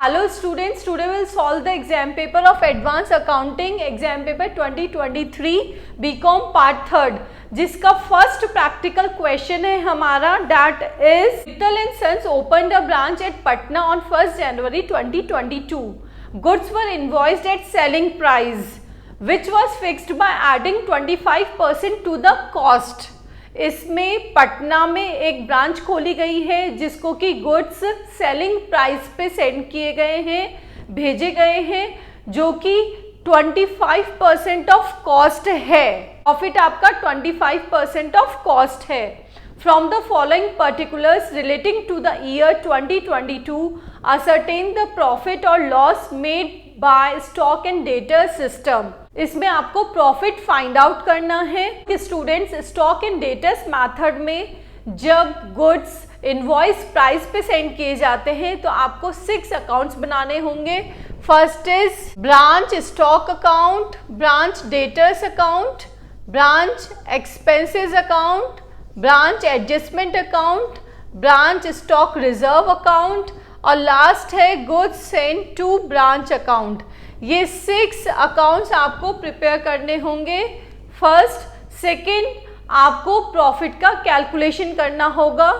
Hello students, today we'll solve the exam paper of Advanced Accounting exam paper 2023 BCom part 3 जिसका first practical question है हमारा that is Mittal and sons opened a branch at Patna on 1st January 2022. Goods were invoiced at selling price which was fixed by adding 25% to the cost. इसमें पटना में एक branch खोली गई है जिसको कि गुड्स सेलिंग प्राइस पे सेंड किए गए हैं, भेजे गए हैं, जो कि 25% ऑफ कॉस्ट है. प्रॉफिट आपका 25% ऑफ कॉस्ट है. From the following particulars relating to the year 2022 ascertain the profit or loss made by stock and debtor system. इसमें आपको प्रॉफिट फाइंड आउट करना है कि students stock and debtors method में जब गुड्स इनवॉइस प्राइस पे send किए जाते हैं तो आपको 6 अकाउंट्स बनाने होंगे. First is branch stock account, branch debtors account, branch expenses account, branch adjustment account, branch stock reserve account और लास्ट है goods send to branch account. ये 6 अकाउंट्स आपको प्रिपेयर करने होंगे. फर्स्ट, सेकंड, आपको प्रॉफिट का कैलकुलेशन करना होगा.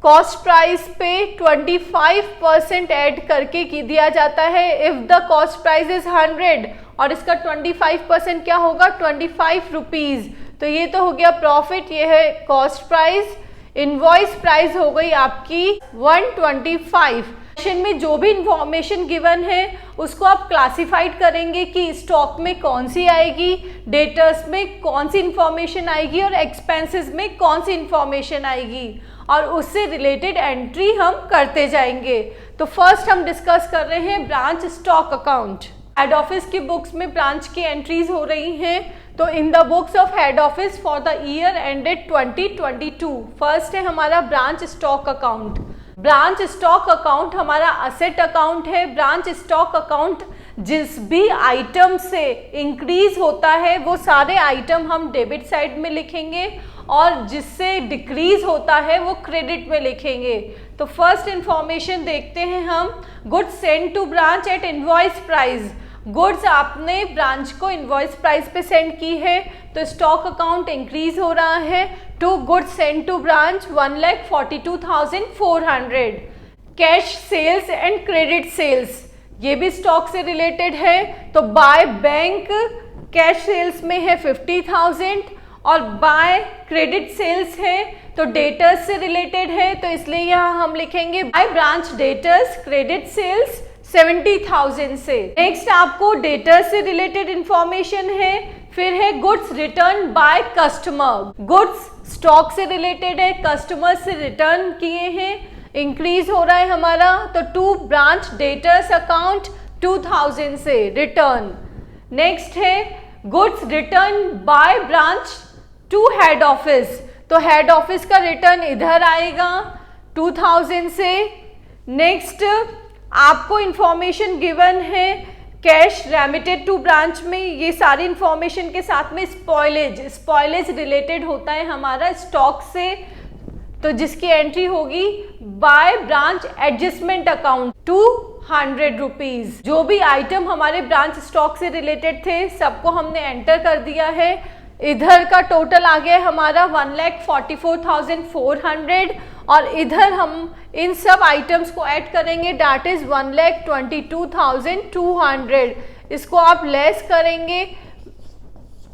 कॉस्ट प्राइस पे 25% ऐड करके की दिया जाता है. If the cost price is 100 और इसका 25% क्या होगा 25 रुपीज. तो ये तो हो गया प्रॉफिट, ये है कॉस्ट प्राइस. इनवॉइस प्राइस हो गई आपकी 125. क्वेश्चन में जो भी इंफॉर्मेशन गिवन है उसको आप क्लासिफाइड करेंगे कि स्टॉक में कौन सी आएगी, डेटर्स में कौन सी इंफॉर्मेशन आएगी और एक्सपेंसेस में कौन सी इंफॉर्मेशन आएगी, और उससे रिलेटेड एंट्री हम करते जाएंगे. तो फर्स्ट हम डिस्कस कर रहे हैं branch stock account. Head office की बुक्स में ब्रांच की एंट्रीज हो रही हैं. तो इन the books of head office for the year ended 2022 first है हमारा branch stock account. Branch stock account हमारा असेट अकाउंट है. ब्रांच स्टॉक अकाउंट जिस भी आइटम से इंक्रीज होता है वो सारे आइटम हम डेबिट साइड में लिखेंगे और जिससे डिक्रीज होता है वो क्रेडिट में लिखेंगे. तो फर्स्ट इंफॉर्मेशन देखते हैं हम. Goods send to branch at invoice price. Goods आपने ब्रांच को इनवॉइस प्राइस पे सेंड की है तो स्टॉक अकाउंट इंक्रीज हो रहा है to goods send to branch 1,42,400. Cash sales and credit sales ये भी स्टॉक से रिलेटेड है. तो बाय बैंक कैश सेल्स में है 50,000 और बाय क्रेडिट सेल्स है तो डेटर्स से रिलेटेड है, तो इसलिए यहाँ हम लिखेंगे by branch debtors credit sales 70,000 से. नेक्स्ट आपको डेटर्स से रिलेटेड इंफॉर्मेशन है. फिर है goods return by customer. Goods stock से रिलेटेड है, कस्टमर से रिटर्न किए हैं, इंक्रीज हो रहा है हमारा. तो टू ब्रांच डेटर्स अकाउंट 2,000 से रिटर्न. नेक्स्ट है goods return by branch to head office. तो हेड ऑफिस का रिटर्न इधर आएगा 2,000 से. नेक्स्ट आपको इंफॉर्मेशन गिवन है कैश रेमिटेड टू ब्रांच में. ये सारी इंफॉर्मेशन के साथ में स्पॉइलेज रिलेटेड होता है हमारा स्टॉक से, तो जिसकी एंट्री होगी by branch adjustment account 200 rupees. जो भी आइटम हमारे ब्रांच स्टॉक से रिलेटेड थे सबको हमने एंटर कर दिया है. इधर का टोटल आ गया हमारा 1,44,400 और इधर हम इन सब आइटम्स को ऐड करेंगे दैट इज 1,22,200. इसको आप लेस करेंगे,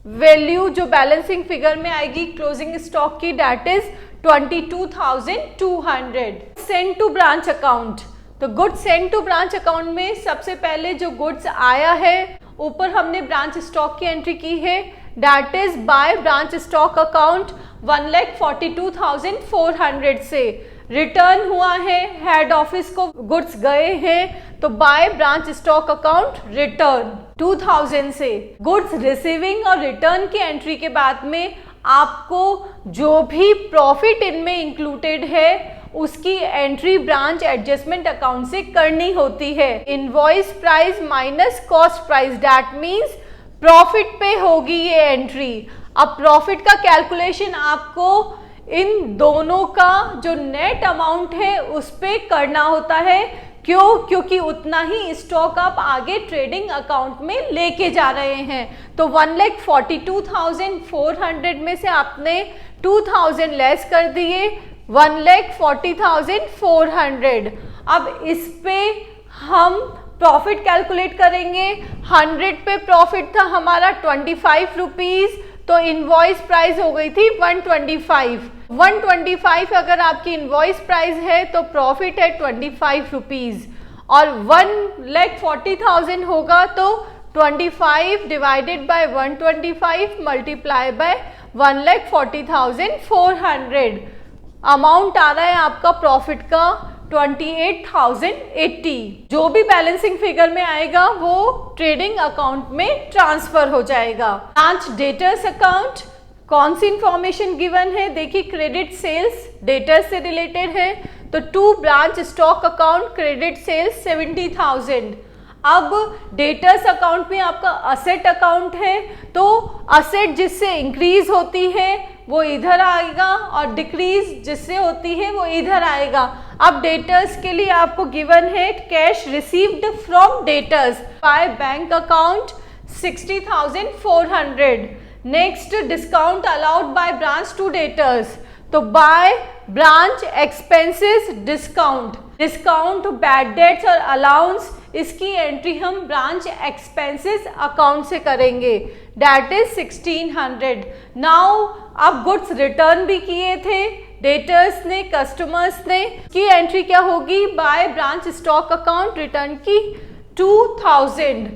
वैल्यू जो बैलेंसिंग फिगर में आएगी क्लोजिंग स्टॉक की that is 22,200. Send to branch account. तो goods send to branch account में सबसे पहले जो गुड्स आया है ऊपर हमने ब्रांच स्टॉक की एंट्री की है that is by branch stock account 1,42,400 से. रिटर्न हुआ है हेड ऑफिस को गुड्स गए हैं तो by branch stock account return 2,000 से. गुड्स रिसीविंग और रिटर्न की एंट्री के बाद में आपको जो भी प्रॉफिट इनमें इंक्लूडेड है उसकी एंट्री ब्रांच एडजस्टमेंट अकाउंट से करनी होती है. Invoice price minus cost price that means profit पे होगी ये एंट्री. अब प्रॉफिट का कैलकुलेशन आपको इन दोनों का जो नेट अमाउंट है उस पे करना होता है क्यों? क्योंकि उतना ही स्टॉक आप आगे ट्रेडिंग अकाउंट में लेके जा रहे हैं। तो 1,42,400 में से आपने 2,000 लेस कर दिए, 1,40,400। अब इस पे हम प्रॉफिट कैलकुलेट करेंगे। 100 पे प्रॉफिट था हमारा 25 रुपीज, तो इनवॉइस प्राइस हो गई थी 125। 125 अगर आपकी इनवॉइस प्राइस है तो प्रॉफिट है 25 रुपीज, और 1,40,000 होगा तो 25 divided by 125 multiply by 1,40,400। Amount आ रहा है आपका प्रॉफिट का 28,080। जो भी बैलेंसिंग फिगर में आएगा वो ट्रेडिंग अकाउंट में ट्रांसफर हो जाएगा। ब्रांच डेटर्स अकाउंट, कौन सी इंफॉर्मेशन गिवन है? देखिए, क्रेडिट सेल्स डेटर्स से रिलेटेड है, तो 2 branch stock account credit sales 70,000। अब डेटर्स अकाउंट में आपका असेट अकाउंट है, तो असेट जिससे इंक्रीज होती है वो इधर आएगा और डिक्रीज जिससे होती है वो इधर आएगा। अब डेटर्स के लिए आपको गिवन है cash received from debtors by bank account 60,400। Next, discount allowed by branch to debtors, तो by branch expenses discount. Discount bad debts और अलाउंस, इसकी एंट्री हम ब्रांच एक्सपेंसेस अकाउंट से करेंगे, दैट इज 1600। नाउ अब गुड्स रिटर्न भी किए थे डेटर्स ने, कस्टमर्स ने, की एंट्री क्या होगी? By branch stock account return की 2000।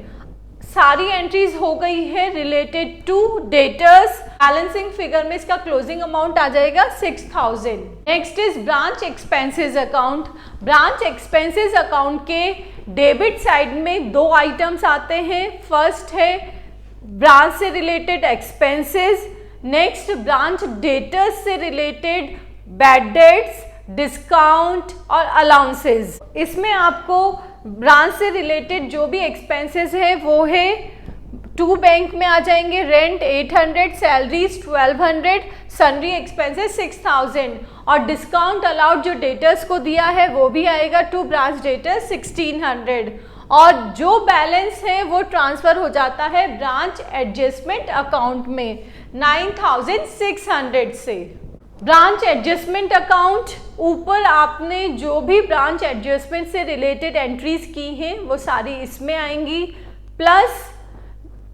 सारी एंट्रीज हो गई है related to debtors. Balancing figure में इसका क्लोजिंग अमाउंट आ जाएगा 6000। Next is branch expenses account. Branch expenses account के डेबिट साइड में 2 आइटम्स आते हैं। फर्स्ट है ब्रांच से related expenses, next branch debtors से रिलेटेड बैड डेट्स, डिस्काउंट और अलाउंसेस। इसमें आपको ब्रांच से रिलेटेड जो भी एक्सपेंसेस है वो है 2 बैंक में आ जाएंगे, रेंट 800, सैलरीज 1200, सन्ड्री एक्सपेंसेस 6000, और डिस्काउंट अलाउड जो डेटर्स को दिया है वो भी आएगा 2 ब्रांच डेटर्स 1600, और जो बैलेंस है वो ट्रांसफर हो जाता है ब्रांच एडजस्टमेंट अकाउंट में 9600 से। ब्रांच एडजस्टमेंट अकाउंट, ऊपर आपने जो भी ब्रांच एडजस्टमेंट से रिलेटेड एंट्रीज की हैं वो सारी इसमें आएंगी, प्लस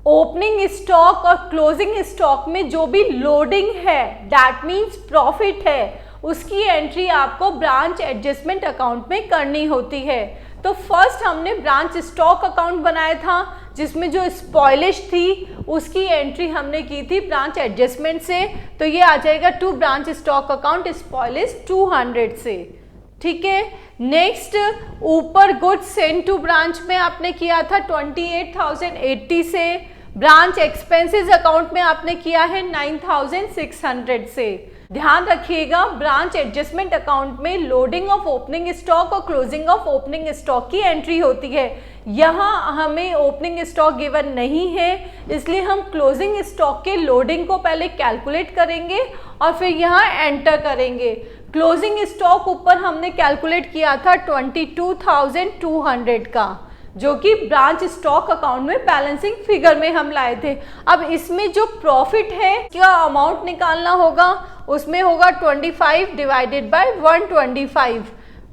ओपनिंग स्टॉक और क्लोजिंग स्टॉक में जो भी लोडिंग है, दैट मीन्स प्रॉफिट है, उसकी एंट्री आपको ब्रांच एडजस्टमेंट अकाउंट में करनी होती है। तो फर्स्ट हमने ब्रांच स्टॉक अकाउंट बनाया था जिसमें जो स्पॉइलिश थी उसकी एंट्री हमने की थी ब्रांच एडजस्टमेंट से, तो ये आ जाएगा 2 ब्रांच स्टॉक अकाउंट स्पॉइलिश 200 से। ठीक है, नेक्स्ट ऊपर गुड्स सेंड टू ब्रांच में आपने किया था 28,080 से, ब्रांच एक्सपेंसेस अकाउंट में आपने किया है 9,600 से। ध्यान रखिएगा, ब्रांच एडजस्टमेंट अकाउंट में लोडिंग ऑफ ओपनिंग स्टॉक और क्लोजिंग ऑफ ओपनिंग स्टॉक की एंट्री होती है। यहाँ हमें ओपनिंग स्टॉक गिवन नहीं है, इसलिए हम क्लोजिंग स्टॉक के लोडिंग को पहले कैलकुलेट करेंगे और फिर यहाँ एंटर करेंगे। क्लोजिंग स्टॉक ऊपर हमने कैलकुलेट किया था 22,200 का, जो कि ब्रांच स्टॉक अकाउंट में बैलेंसिंग फिगर में हम लाए थे। अब इसमें जो प्रॉफिट है क्या अमाउंट निकालना होगा, उसमें होगा 25 डिवाइडेड बाय 125,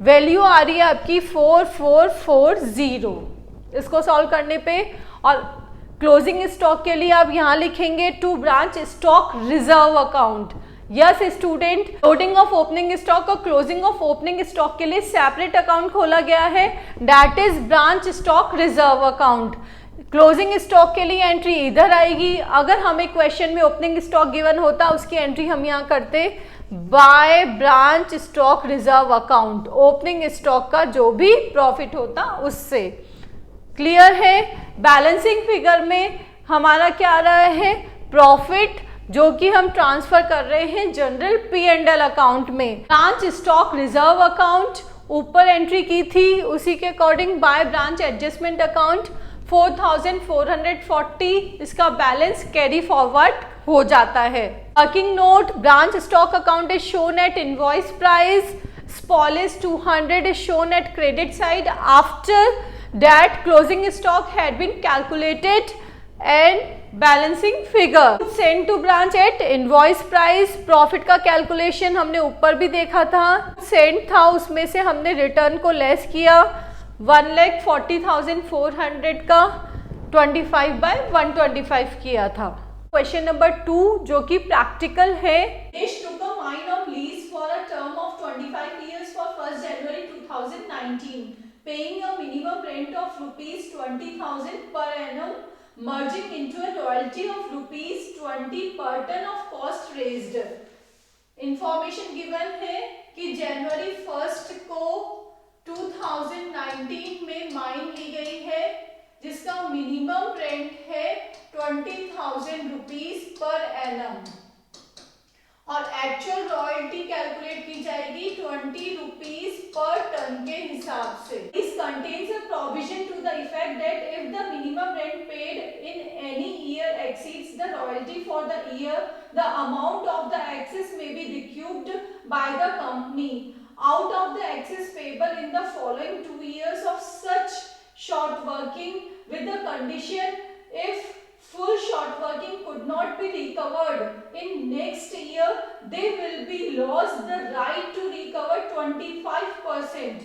वैल्यू आ रही है आपकी 4440 इसको सॉल्व करने पे। और क्लोजिंग स्टॉक के लिए आप यहाँ लिखेंगे 2 branch stock reserve account. Yes student, loading of opening stock और क्लोजिंग ऑफ ओपनिंग स्टॉक के लिए सेपरेट अकाउंट खोला गया है, that is branch stock reserve account. Closing stock के लिए एंट्री इधर आएगी। अगर हमें क्वेश्चन में ओपनिंग स्टॉक गिवन होता उसकी एंट्री हम यहाँ करते bye branch stock reserve account, opening stock का जो भी प्रॉफिट होता उससे। क्लियर है? बैलेंसिंग फिगर में हमारा क्या आ रहा है, प्रॉफिट जो कि हम ट्रांसफर कर रहे हैं जनरल P&L अकाउंट में। ब्रांच स्टॉक रिजर्व अकाउंट ऊपर एंट्री की थी उसी के according by branch adjustment account 4,440, इसका बैलेंस कैरी फॉरवर्ड हो जाता है। Working note, branch stock account is shown at invoice price Spall is 200 is shown at credit side. After that closing stock had been calculated and balancing figure. Send to branch at invoice price. Profit का calculation हमने ऊपर भी देखा था. Send था, उसमें से हमने रिटर्न को लेस किया. 1,40,400 का 25/125 किया था. क्वेश्चन नंबर 2 जो कि प्रैक्टिकल है. took a mine on lease for a term of 25 years for 1st January 2019, paying a minimum rent of ₹20,000 per annum, merging into a royalty of ₹20 per ton of cost raised. Information given है कि जनवरी 1 को 2019 में mine ली गई है जिसका minimum rent है ₹20,000 per annum और actual royalty calculate की जाएगी ₹20 पर टन के हिसाब से. This contains a provision to the effect that if the minimum rent paid in any year exceeds the royalty for the year, the amount of the excess may be recouped by the company out of the excess payable in the following 2 years of such short working, with the condition if full short working could not be recovered in next year, they will be lost the right to recover 25%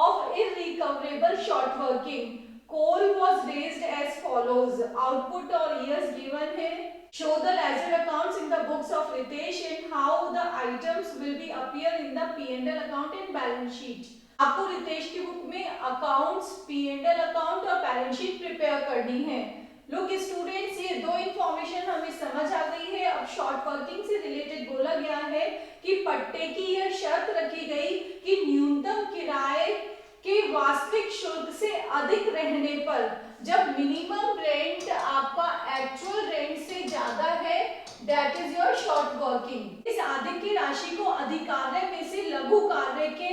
of irrecoverable short working. Coal was raised as follows. Output और years given है. Show the ledger accounts in the books of Ritesh and how the items will be appear in the P&L account and balance sheet. आपको रितेश की book में accounts, P&L account और balance sheet prepare करनी है. Look students, ये दो information हमें समझ आ गई है. अब शॉर्ट वर्किंग से रिलेटेड बोला गया है कि पट्टे की यह शर्त रखी गई कि न्यूनतम किराए के वास्तविक शुल्क से अधिक रहने पर जब मिनिमम रेंट आपका एक्चुअल रेंट से ज्यादा है, that is your short working. इस अधिक की राशि को अधिकार्य में से लघु कार्य के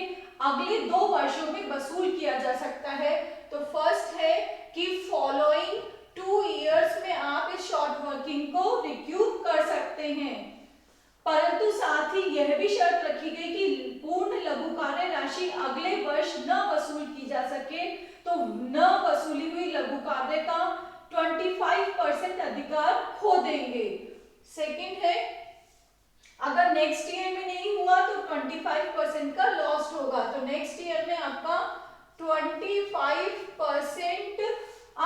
अगले 2 वर्षों में वसूल किया जा सकता है. तो फर्स्ट है कि फॉलोइंग 2 इयर्स में आप इस शॉर्ट वर्किंग को रिक्यूप कर सकते हैं, परंतु साथ ही यह भी शर्त रखी गई कि पूर्ण लघु कार्य राशि अगले वर्ष न वसूल की जा सके, तो न वसूली हुई लघु कार्य का 25% अधिकार खो देंगे. सेकंड है अगर नेक्स्ट ईयर में नहीं हुआ तो 25% का लॉस होगा. तो नेक्स्ट ईयर में आपका 25%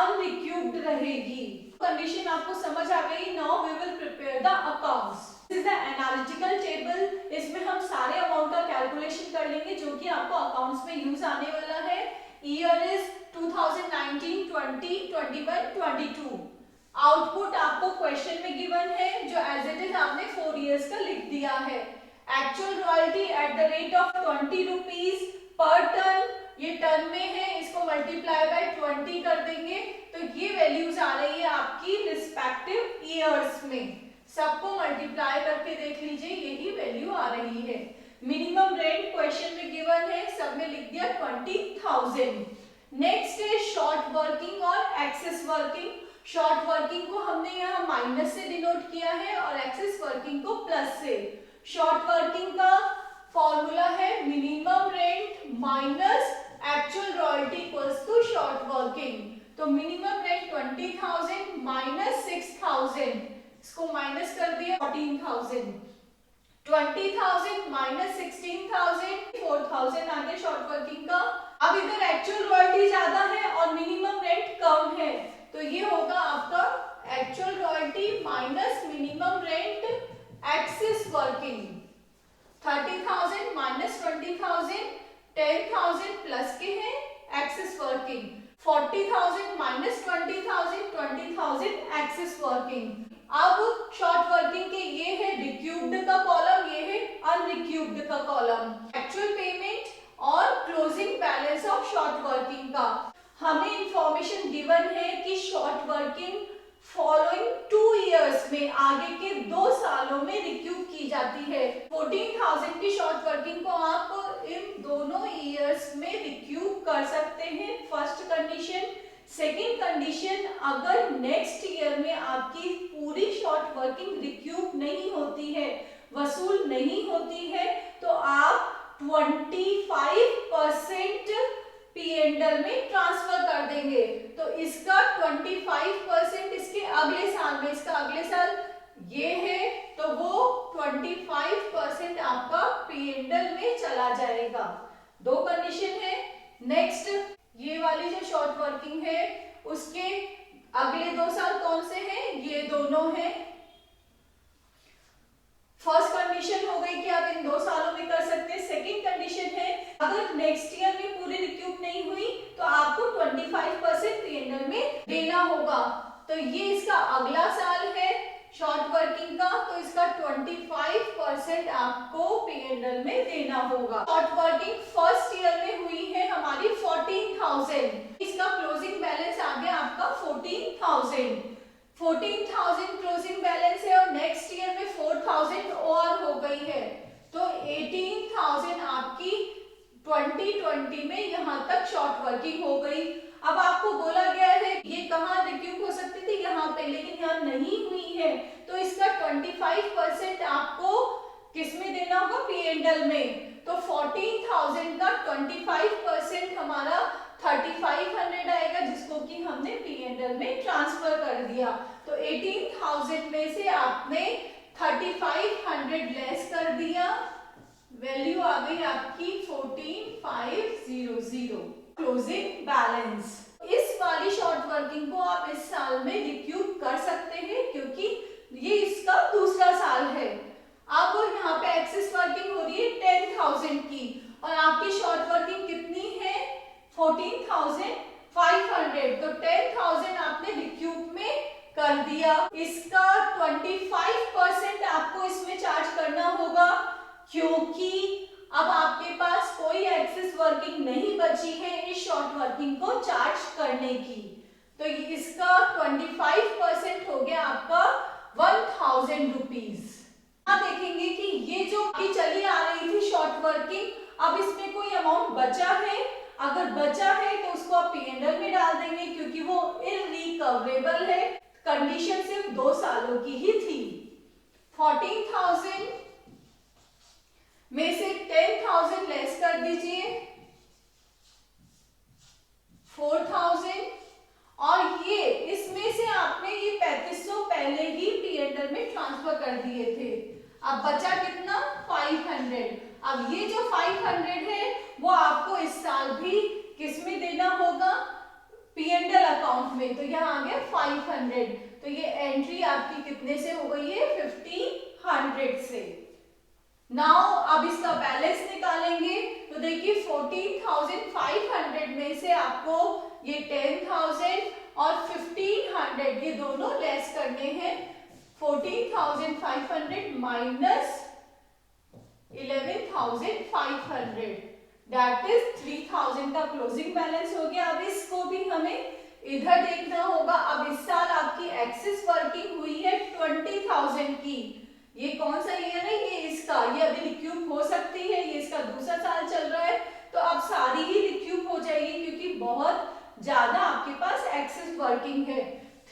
अनरिक्यूब्ड रहेगी. कंडीशन आपको समझ आ गई. Now we will prepare the accounts. This is the analytical table. इसमें हम सारे अमाउंट का कैलकुलेशन कर लेंगे जो कि आपको अकाउंट्स में यूज आने वाला है. Year is 2019, 20, 21, 22. आउटपुट आपको क्वेश्चन में गिवन है जो एज इट इज आपने 4 इयर्स का लिख दिया है. Actual royalty at the rate of ₹20 पर टन, ये टन में है, इसको मल्टीप्लाई बाय 20 कर देंगे तो ये वैल्यूज आ रही है आपकी रिस्पेक्टिव ईयर्स में. सबको मल्टीप्लाई करके देख लीजिए, यही वैल्यू आ रही है. मिनिमम रेंट क्वेश्चन में गिवन है, सब में लिख दिया 20,000. नेक्स्ट है शॉर्ट वर्किंग और एक्सेस वर्किंग. शॉर्ट वर्किंग को हमने यहाँ माइनस से डिनोट किया है और एक्सेस वर्किंग को प्लस से. शॉर्ट वर्किंग का फॉर्मूला है minimum rent minus actual royalty equals to short working. तो मिनिमम रेंट 20,000 माइनस 6,000, इसको माइनस कर दिया 14,000. 20,000 माइनस 16,000, 4,000 आ गया शॉर्ट वर्किंग का. अब इधर एक्चुअल रॉयल्टी ज्यादा है और मिनिमम रेंट कम है, तो ये होगा आपका actual royalty minus minimum rent excess working. 30,000 minus 20,000, 10,000 plus के हैं excess working. 40,000 minus 20,000, 20,000 excess working. अब शॉर्ट वर्किंग के ये है रिक्यूब्ड का कॉलम, ये है अनरिक्यूब्ड का कॉलम. एक्चुअल पेमेंट और closing balance of short working का हमें इंफॉर्मेशन गिवन है कि शॉर्ट वर्किंग फॉलोइंग 2 इयर्स में आगे के 2 सालों में रिक्यूब की जाती है. 14,000 की शॉर्ट वर्किंग को आप इन दोनों इयर्स में रिक्यूब कर सकते हैं. First condition. सेकेंड कंडीशन, अगर नेक्स्ट ईयर में आपकी पूरी शॉर्ट वर्किंग रिक्यूब नहीं होती है, वसूल नहीं होती है, तो आप 25% P&L में ट्रांसफर कर देंगे। तो इसका 25% इसके अगले साल में, इसका अगले साल ये है तो वो 25% आपका P&L में चला जाएगा। दो कंडीशन है। नेक्स्ट, ये वाली जो शॉर्ट वर्किंग है उसके अगले 2 साल कौन से हैं? ये दोनों हैं। फर्स्ट कंडीशन हो गई कि आप इन 2 सालों में कर सकते हैं। सेकंड कंडीशन है अगर नेक्स्ट ईयर में पूरी रिक्यूप नहीं हुई तो आपको 25% P&L में देना होगा। तो ये इसका अगला साल है शॉर्ट वर्किंग का, तो इसका 25% आपको P&L में देना होगा। शॉर्ट वर्किंग फर्स्ट ईयर में हुई है हमारी 14,000, इसका क्लोजिंग बैलेंस आ गया आपका 14,000 क्लोजिंग बैलेंस है और नेक्स्ट ईयर में 4,000 और हो गई है, तो 18,000 आपकी 2020 में यहाँ तक शॉर्ट वर्किंग हो गई। अब आपको बोला गया है ये कहाँ रिक्यूप हो सकती थी? यहाँ पे, लेकिन यहाँ नहीं हुई है, तो इसका 25% आपको किस में देना होगा? P&L में। तो 14,000 का 25% हमारा 3,500 आएगा, जिसको कि हमने P&L में ट्रांसफर कर दिया। तो 18,000 में से आपने 3,500 लेस कर दिया, वैल्यू आ गई आपकी 14,500 क्लोजिंग बैलेंस। इस वाली शॉर्ट वर्किंग को आप इस साल में रिक्यूप कर सकते हैं क्योंकि ये इसका दूसरा साल है। अब यहाँ पे एक्सेस वर्किंग हो रही है 10,000 की और आपकी शॉर्ट वर्किंग कितनी है? 14,500, तो 10,000 आपने रिक्यूप में कर दिया। इसका 25% आपको इसमें चार्ज करना होगा क्योंकि अब आपके पास कोई एक्सेस वर्किंग नहीं बची है इस शॉर्ट वर्किंग को चार्ज करने की। तो इसका 25% हो गया आपका 1,000 रुपीज। आप देखेंगे कि ये जो की चली आ रही थी शॉर्ट वर्किंग, अब इसमें कोई अमाउंट बचा है? अगर बचा है तो उसको आप P&L में डाल देंगे क्योंकि वो इररिकवरेबल है। कंडीशन सिर्फ 2 सालों की ही थी। 14,000 में से 10,000 लेस कर दीजिए, 4,000, और ये इसमें से आपने ये 3,500 पहले ही P&L में ट्रांसफर कर दिए थे। अब बचा कितना? 500। अब ये जो 500 है वो आपको इस साल भी किस में देना होगा? P&L अकाउंट में। तो यहाँ आ गया 500, तो ये एंट्री आपकी कितने से हो गई है? 1,500 से। नाउ अब इसका बैलेंस निकालेंगे तो देखिए 14,500 में से आपको ये 10,000 और 1,500 ये दोनों लेस करने हैं। 14,500 माइनस 11,500 दैट इज 3,000 का क्लोजिंग बैलेंस हो गया। अब इसको भी हमें इधर देखना होगा। अब इस साल आपकी एक्सेस वर्किंग हुई है 20,000 की। ये कौन सा ईयर है? ये इसका, ये अभी रिक्यूप हो सकती है, ये इसका दूसरा साल चल रहा है, तो अब सारी ही रिक्यूप हो जाएगी क्योंकि बहुत ज्यादा आपके पास एक्सेस वर्किंग है।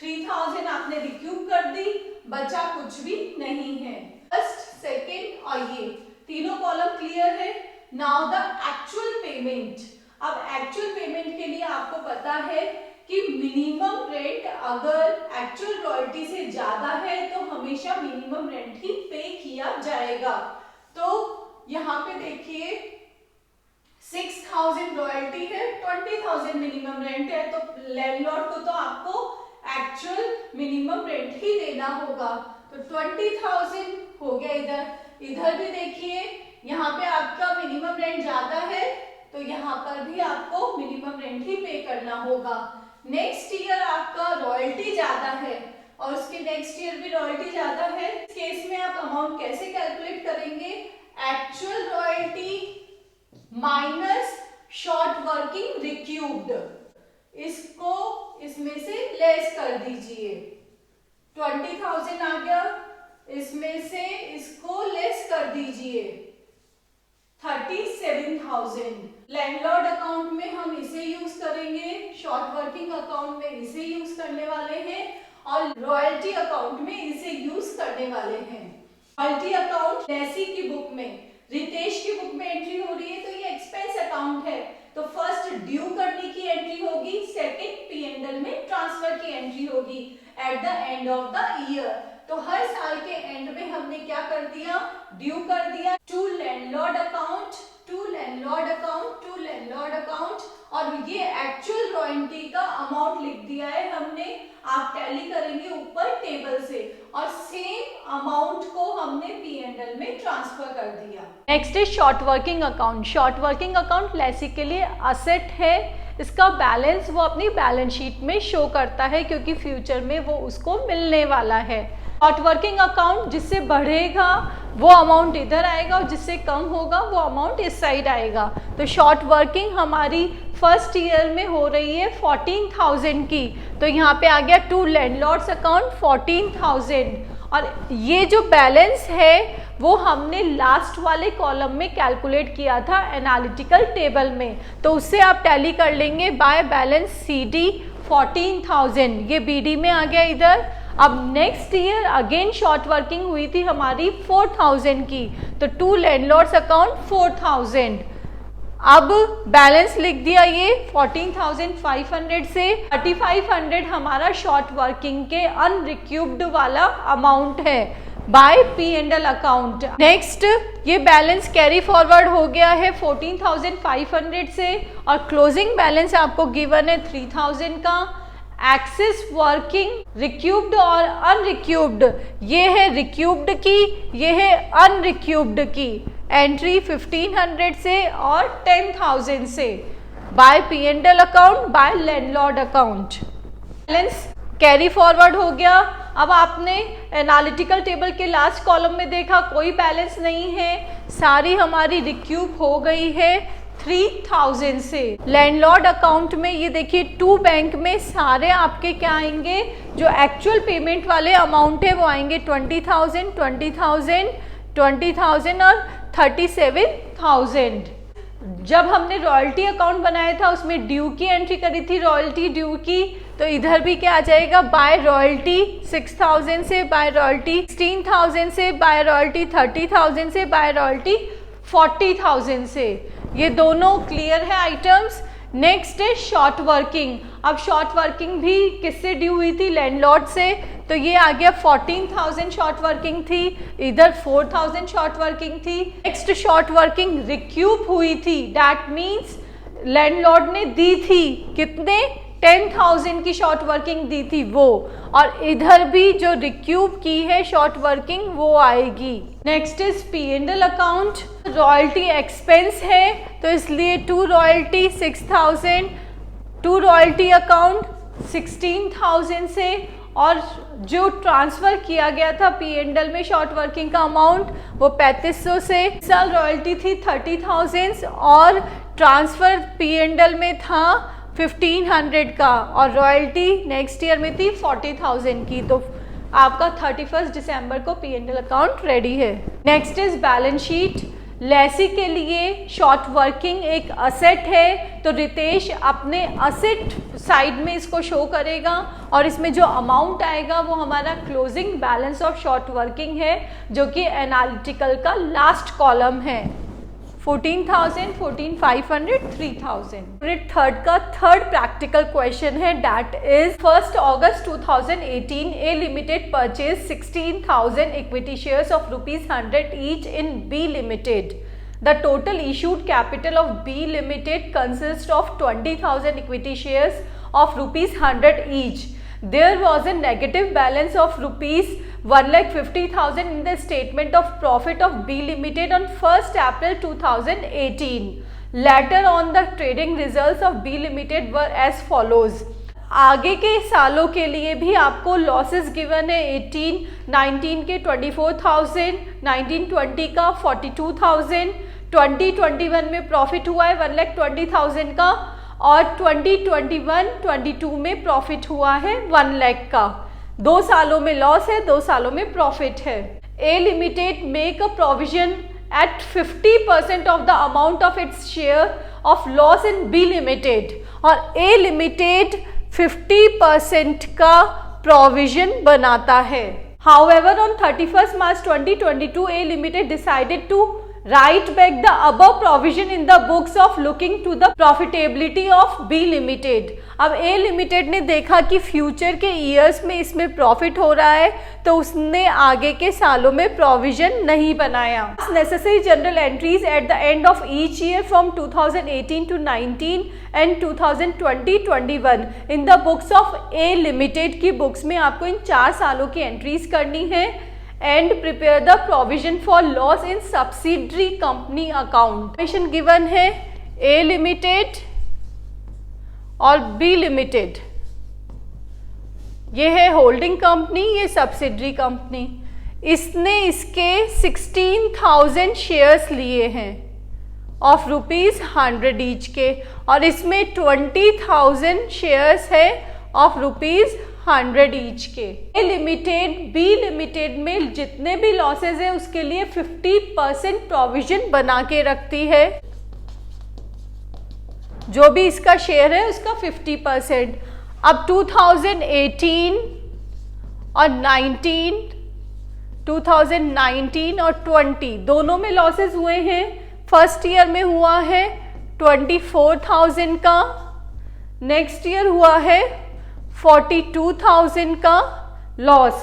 3,000 आपने रिक्यूप कर दी, बचा कुछ भी नहीं है। फर्स्ट, सेकेंड और ये तीनों कॉलम क्लियर है। Now the actual payment. अब एक्चुअल पेमेंट के लिए आपको पता है कि मिनिमम रेंट अगर एक्चुअल रॉयल्टी से ज्यादा है तो हमेशा मिनिमम रेंट ही पे किया जाएगा। तो यहाँ पे देखिए 6,000 रॉयल्टी है, 20,000 मिनिमम रेंट है, तो लैंडलॉर्ड को तो आपको एक्चुअल मिनिमम रेंट ही देना होगा। तो 20,000 हो गया। इधर भी देखिए यहाँ पे आपका मिनिमम रेंट ज्यादा है तो यहाँ पर भी आपको मिनिमम रेंट ही पे करना होगा। नेक्स्ट ईयर आपका रॉयल्टी ज्यादा है और उसके नेक्स्ट ईयर भी रॉयल्टी ज्यादा है। इस केस में आप अमाउंट कैसे कैलकुलेट करेंगे? Actual royalty minus short working रिक्यूब्ड, इसको इसमें से लेस कर दीजिए। 20,000 आ गया, इसमें से इसको लेस कर दीजिए 37,000। लैंडलॉर्ड अकाउंट में हम इसे यूज करेंगे, शॉर्ट वर्किंग अकाउंट में इसे यूज करने वाले हैं और रॉयल्टी अकाउंट में इसे यूज करने वाले हैं। रॉयल्टी अकाउंट लेसी की बुक में रितेश की बुक में एंट्री हो रही है तो ये एक्सपेंस अकाउंट है, तो फर्स्ट ड्यू करने की एंट्री होगी, सेकंड P&L में ट्रांसफर की एंट्री होगी at the end of the year. तो हर साल के एंड में हमने क्या कर दिया, ड्यू कर दिया to landlord account, to landlord account, to landlord account, और ये एक्चुअल रॉयल्टी का अमाउंट लिख दिया है हमने, आप टैली करेंगे ऊपर टेबल से, और सेम अमाउंट को हमने P&L में ट्रांसफर कर दिया। नेक्स्ट है short working account. Short working account lessee के लिए असेट है, इसका बैलेंस वो अपनी बैलेंस शीट में शो करता है क्योंकि फ्यूचर में वो उसको मिलने वाला है। शॉर्ट वर्किंग अकाउंट जिससे बढ़ेगा वो अमाउंट इधर आएगा और जिससे कम होगा वो अमाउंट इस साइड आएगा। तो शॉर्ट वर्किंग हमारी फर्स्ट ईयर में हो रही है 14,000 की, तो यहाँ पे आ गया टू लैंडलॉर्ड्स अकाउंट 14,000, और ये जो बैलेंस है वो हमने लास्ट वाले कॉलम में कैलकुलेट किया था एनालिटिकल टेबल में, तो उससे आप टैली कर लेंगे बाय बैलेंस CD 14,000, ये BD में आ गया इधर। अब next year again short working हुई थी हमारी 4,000 की, तो टू लैंडलॉर्ड्स अकाउंट 4,000, अब बैलेंस लिख दिया ये 14,500 से 3,500 हमारा शॉर्ट वर्किंग के अनरिक्यूब्ड वाला अमाउंट है बाय P&L अकाउंट। नेक्स्ट ये बैलेंस कैरी फॉरवर्ड हो गया है 14,500 से, और क्लोजिंग बैलेंस आपको गिवन है 3,000 का। एक्सेस वर्किंग रिक्यूब्ड और अनरिक्यूब्ड, ये है रिक्यूब्ड की, ये है अनरिक्यूब्ड की, एंट्री 1,500 से और 10,000 से by P&L account, by landlord account. Balance carry forward हो गया। अब आपने एनालिटिकल टेबल के लास्ट कॉलम में देखा कोई बैलेंस नहीं है, सारी हमारी रिक्यूब हो गई है 3,000 से। लैंडलॉर्ड अकाउंट में ये देखिए टू बैंक में सारे आपके क्या आएंगे, जो एक्चुअल पेमेंट वाले अमाउंट है वो आएंगे 20,000, 20,000, 20,000 और 37,000। जब हमने रॉयल्टी अकाउंट बनाया था उसमें ड्यू की एंट्री करी थी, रॉयल्टी ड्यू की, तो इधर भी क्या आ जाएगा बाय रॉयल्टी 6,000 से, बाय रॉयल्टी 16,000 से, बाय रॉयल्टी 30,000 से, बाय रॉयल्टी 40,000 से। ये दोनों क्लियर है आइटम्स। नेक्स्ट है शॉर्ट वर्किंग। अब शॉर्ट वर्किंग भी किससे ड्यू हुई थी, लैंडलॉर्ड से, तो ये आ गया 14,000 शॉर्ट वर्किंग थी, इधर 4,000 शॉर्ट वर्किंग थी। नेक्स्ट शॉर्ट वर्किंग रिक्यूब हुई थी, दैट मीन्स लैंडलॉर्ड ने दी थी कितने, 10,000 की शॉर्ट वर्किंग दी थी वो, और इधर भी जो रिक्यूब की है शॉर्ट वर्किंग वो आएगी। Next is P&L account. Royalty expense है तो इसलिए to royalty 6,000, to royalty account 16,000 से, और जो ट्रांसफ़र किया गया था P&L में शॉर्ट वर्किंग का अमाउंट वो 3,500 से। इस साल रॉयल्टी थी 30,000 और ट्रांसफ़र P&L में था 1,500 का, और रॉयल्टी नेक्स्ट ईयर में थी 40,000 की, तो आपका 31 दिसंबर को P&L अकाउंट रेडी है। Next is balance sheet. Lessee के लिए शॉर्ट वर्किंग एक असेट है, तो रितेश अपने असेट साइड में इसको शो करेगा, और इसमें जो अमाउंट आएगा वो हमारा closing balance of short working है, जो कि एनालिटिकल का लास्ट कॉलम है। 14,000, 14,500, 3,000। यूनिट थर्ड का थर्ड प्रैक्टिकल क्वेश्चन है, that is 1 August 2018 A limited purchase 16,000 equity shares of ₹100 each in B Limited. The total issued capital of B Limited consists of 20,000 equity shares of ₹100 each. There was a negative balance of ₹1,50,000 in the statement of profit of B Limited on 1st April 2018. Later on, the trading results of B Limited were as follows. आगे के सालों के लिए भी आपको losses given है 18-19 के 24,000, 19-20 का 42,000, 20-21 में प्रॉफिट हुआ है 1,20,000 का, और 2021-22 में प्रॉफिट हुआ है 1 लाख का। 2 सालों में लॉस है, 2 सालों में प्रॉफिट है। A limited make a provision at 50% of the amount of its share of loss in B limited, और ए लिमिटेड 50% का प्रोविजन बनाता है। However, on 31st March 2022, A Limited decided to write back the above provision in the books of looking to the profitability of B Limited। अब A Limited ने देखा कि future के years में इसमें प्रॉफिट हो रहा है, तो उसने आगे के सालों में प्रोविजन नहीं बनाया। Necessary general entries at the end of each year from 2018 to 19 and 2020-21 in the books of A Limited की बुक्स में आपको इन 4 सालों की एंट्रीज करनी है। And prepare the provision for loss in subsidiary company account. Question given है A limited और B limited, ये है होल्डिंग कंपनी, ये सब्सिडरी कंपनी। इसने इसके 16,000 शेयर्स लिए हैं ऑफ ₹100 ईच के, और इसमें 20,000 शेयर्स है ऑफ ₹100 ईच के। ए लिमिटेड बी लिमिटेड में जितने भी लॉसेज है उसके लिए 50% प्रोविजन बना के रखती है। जो भी इसका शेयर है उसका 50%। अब 2018 और 2019 और 20 दोनों में लॉसेज हुए हैं। फर्स्ट ईयर में हुआ है 24,000 का, नेक्स्ट ईयर हुआ है 42,000 का लॉस,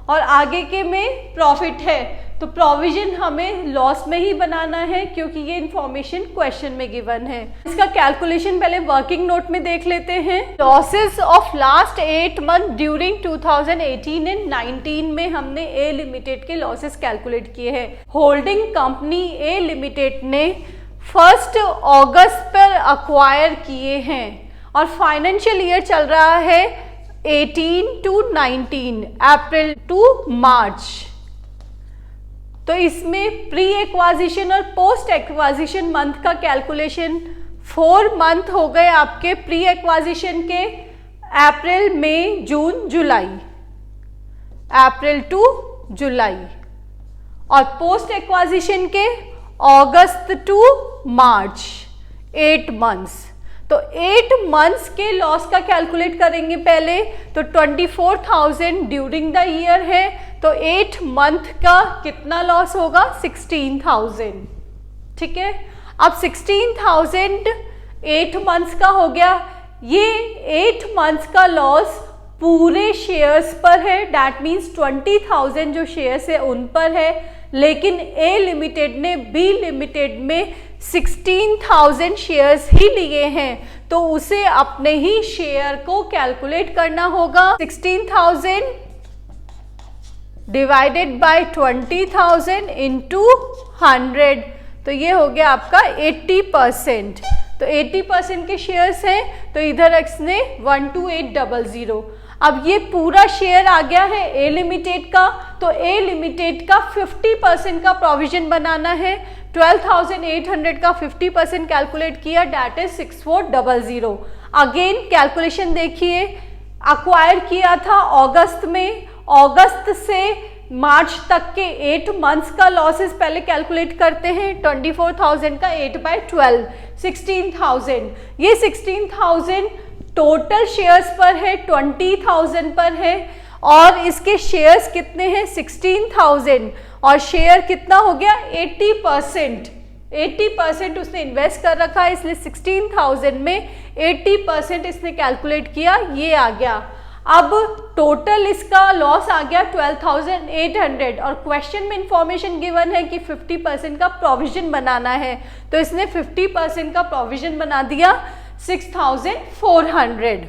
और आगे के में प्रॉफिट है। तो प्रोविजन हमें लॉस में ही बनाना है क्योंकि ये इंफॉर्मेशन क्वेश्चन में गिवन है। इसका कैलकुलेशन पहले वर्किंग नोट में देख लेते हैं। Losses of last 8 month during 2018 and 19 में हमने ए लिमिटेड के लॉसेस कैलकुलेट किए हैं। होल्डिंग कंपनी ए लिमिटेड ने 1 अगस्त पर अक्वायर किए हैं और फाइनेंशियल ईयर चल रहा है 18 to 19, अप्रैल टू मार्च। तो इसमें प्री एक्वाजिशन और पोस्ट एक्वाजिशन मंथ का कैलकुलेशन 4 मंथ हो गए आपके प्री एक्वाजिशन के, अप्रैल मई जून जुलाई, अप्रैल टू जुलाई, और पोस्ट एक्वाजिशन के अगस्त टू मार्च, 8 मंथ्स। तो 8 मंथ्स के लॉस का कैलकुलेट करेंगे पहले। तो 24,000 ड्यूरिंग द ईयर है, तो 8 मंथ का कितना लॉस होगा? 16,000। ठीक है, अब 16,000 8 मंथ्स का हो गया। ये 8 मंथ्स का लॉस पूरे शेयर्स पर है, दैट मीन्स 20,000 जो शेयर्स है उन पर है, लेकिन ए लिमिटेड ने बी लिमिटेड में 16,000 शेयर्स ही लिए हैं, तो उसे अपने ही शेयर को कैलकुलेट करना होगा। 16,000 डिवाइडेड बाय 20,000 इंटू 100, तो ये हो गया आपका 80%। तो 80% के शेयर्स हैं, तो इधर इसने 12800। अब ये पूरा शेयर आ गया है ए लिमिटेड का, तो ए लिमिटेड का 50% का प्रोविजन बनाना है। 12,800 का 50% कैलकुलेट किया, डेट इज 6400। अगेन कैलकुलेशन देखिए, अक्वायर किया था अगस्त में, अगस्त से मार्च तक के 8 मंथ्स का लॉसेस पहले कैलकुलेट करते हैं। 24,000 का 8/12 16,000। ये 16,000 टोटल शेयर्स पर है, 20,000 पर है, और इसके शेयर्स कितने हैं? 16,000, और शेयर कितना हो गया? 80%। 80% उसने इन्वेस्ट कर रखा है, इसलिए 16,000 में 80% इसने कैलकुलेट किया, ये आ गया। अब टोटल इसका लॉस आ गया 12,800, और क्वेश्चन में इंफॉर्मेशन गिवन है कि 50% का प्रोविजन बनाना है, तो इसने 50% का प्रोविजन बना दिया 6,400।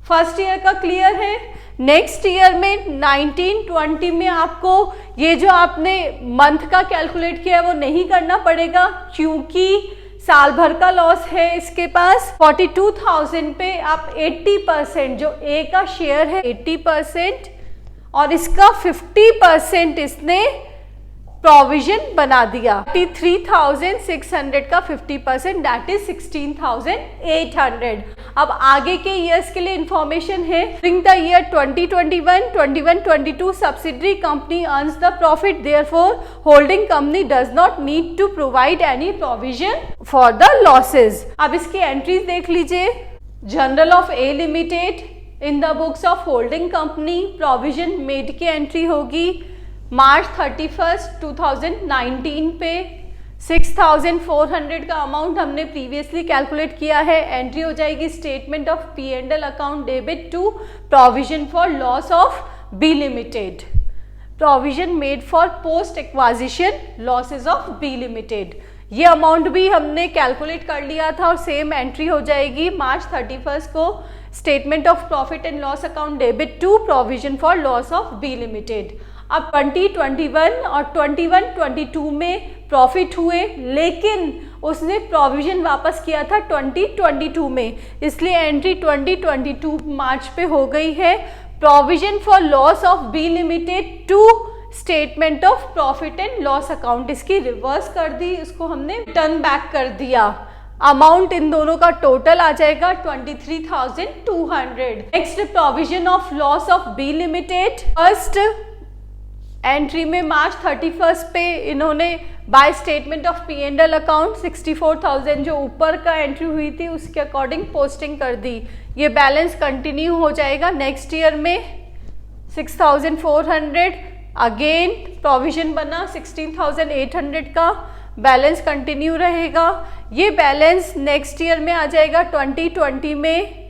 फर्स्ट ईयर का क्लियर है। नेक्स्ट ईयर में 19-20 में आपको ये जो आपने मंथ का कैलकुलेट किया है वो नहीं करना पड़ेगा, क्योंकि साल भर का लॉस है इसके पास। 42,000 पे आप 80%, जो ए का शेयर है 80%, और इसका 50% इसने प्रोविजन बना दिया। 33,600 का 50%, दैट इज 16,800। अब आगे के ईयर्स के लिए इंफॉर्मेशन है। During the year 2021-22 subsidiary company earns the profit, therefore holding company does not need to provide any provision for the losses. अब इसकी एंट्रीज देख लीजिए। Journal of A limited in the books of holding company provision made की entry होगी मार्च 31, 2019 पे। 6,400 का amount हमने प्रीवियसली कैलकुलेट किया है। एंट्री हो जाएगी statement of P&L account debit to provision for loss of B limited, provision made for post acquisition losses of B limited. ये अमाउंट भी हमने कैलकुलेट कर लिया था और सेम एंट्री हो जाएगी मार्च 31 को statement of profit and loss account debit to provision for loss of B limited. अब 2021 और 21-22 में प्रॉफिट हुए, लेकिन उसने प्रोविजन वापस किया था 2022 में, इसलिए एंट्री 2022 मार्च पे हो गई है। Provision for loss of B limited to statement of profit and loss account, इसकी रिवर्स कर दी, इसको हमने रिटर्न बैक कर दिया। अमाउंट इन दोनों का टोटल आ जाएगा 23,200। Next provision of loss of B limited, first entry में मार्च 31 पे इन्होंने by statement of P&L account 64,000 जो ऊपर का एंट्री हुई थी उसके अकॉर्डिंग पोस्टिंग कर दी। ये बैलेंस कंटिन्यू हो जाएगा नेक्स्ट ईयर में 6,400, अगेन प्रोविजन बना 16,800 का, बैलेंस कंटिन्यू रहेगा। ये बैलेंस नेक्स्ट ईयर में आ जाएगा 2020 में।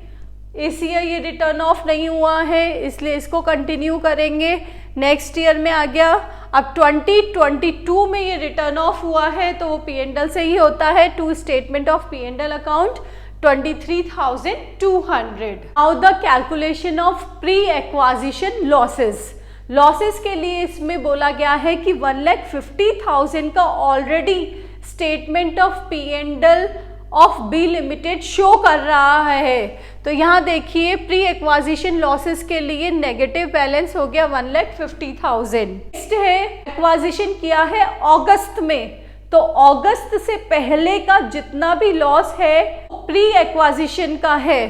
इस ईयर ये रिटर्न ऑफ नहीं हुआ है इसलिए इसको कंटिन्यू करेंगे, नेक्स्ट ईयर में आ गया। अब 2022 में ये रिटर्न ऑफ हुआ है तो वो P&L से ही होता है, to statement of P&L account 23,200। Now the calculation of pre acquisition losses. Losses के लिए इसमें बोला गया है कि 1,50,000 का already statement of P&L of B limited show कर रहा है। तो यहाँ देखिए प्री एक्वाजिशन लॉसेस के लिए नेगेटिव बैलेंस हो गया 1,50,000। नेक्स्ट है एक्वाजिशन किया है अगस्त में, तो अगस्त से पहले का जितना भी लॉस है प्री एक्वाजिशन का है।